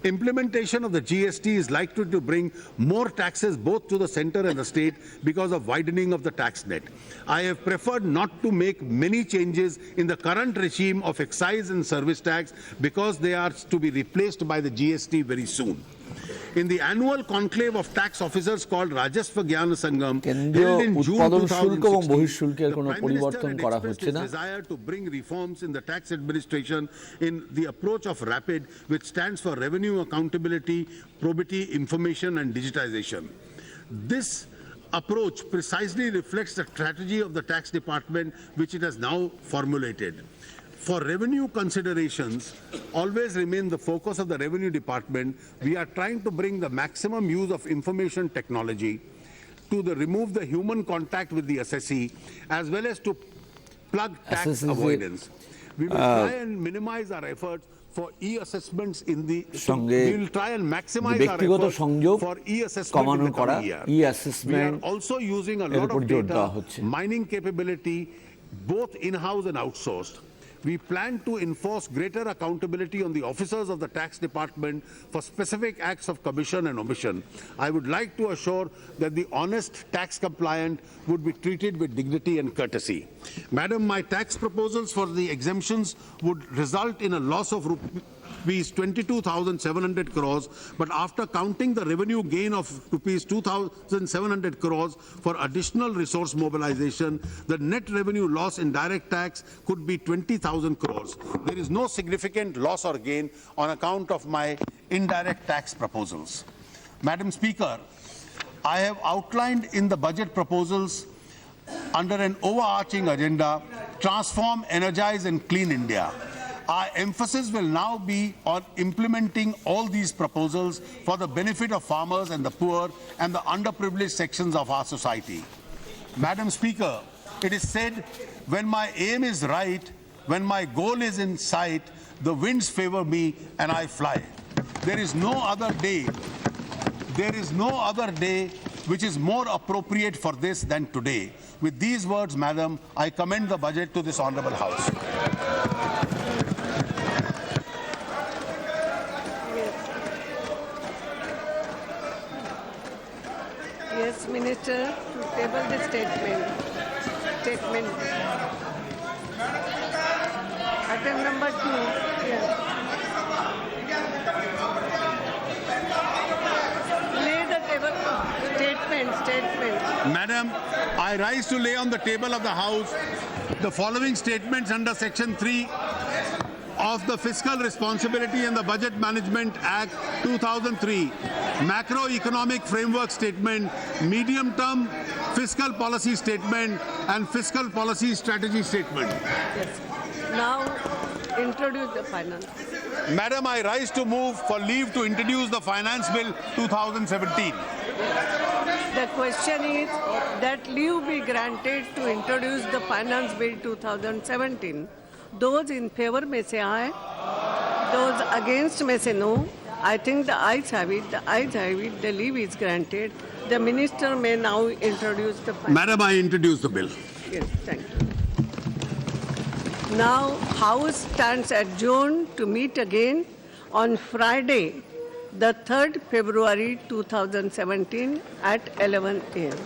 Implementation of the GST is likely to bring more taxes both to the center and the state because of widening of the tax net. I have preferred not to make many changes in the current regime of excise and service tax because they are to be replaced by the GST very soon. In the annual conclave of tax officers called Rajastha Gyana Sangam held in June 2016, the Prime Minister had expressed his desire to bring reforms in the tax administration in the approach of RAPID, which stands for Revenue Accountability, Probity, Information and Digitization. This approach precisely reflects the strategy of the tax department, which it has now formulated. For revenue considerations always remain the focus of the Revenue Department. We are trying to bring the maximum use of information technology to remove the human contact with the assessee, as well as to plug tax avoidance. We will try and minimize our efforts for e-assessments in the. We will try and maximize our efforts for e-assessment in the coming year. We are also using a lot of data mining capability, both in-house and outsourced. We plan to enforce greater accountability on the officers of the tax department for specific acts of commission and omission. I would like to assure that the honest tax compliant would be treated with dignity and courtesy. Madam, my tax proposals for the exemptions would result in a loss of rupees 22,700 crores, but after counting the revenue gain of rupees 2,700 crores for additional resource mobilization, the net revenue loss in direct tax could be 20,000 crores. There is no significant loss or gain on account of my indirect tax proposals. Madam Speaker, I have outlined in the budget proposals under an overarching agenda, transform, energize and clean India. Our emphasis will now be on implementing all these proposals for the benefit of farmers and the poor and the underprivileged sections of our society. Madam Speaker, it is said, when my aim is right, when my goal is in sight, the winds favor me and I fly. There is no other day which is more appropriate for this than today. With these words, Madam, I commend the budget to this Honourable House. Yes, Minister, to table the statement. Item number 2. Yes. Lay the table. Statement. Madam, I rise to lay on the table of the House the following statements under Section 3 of the Fiscal Responsibility and the Budget Management Act 2003, Macroeconomic Framework Statement, Medium-Term Fiscal Policy Statement and Fiscal Policy Strategy Statement. Yes. Now, introduce the finance. Madam, I rise to move for leave to introduce the Finance Bill 2017. The question is that leave be granted to introduce the Finance Bill 2017. Those in favor may say aye. Those against may say no. I think the ayes have it. The ayes have it. The leave is granted. The Minister may now introduce the Finance. Madam, I introduce the bill. Yes, thank you. Now, House stands adjourned to meet again on Friday, the 3rd February 2017 at 11 a.m.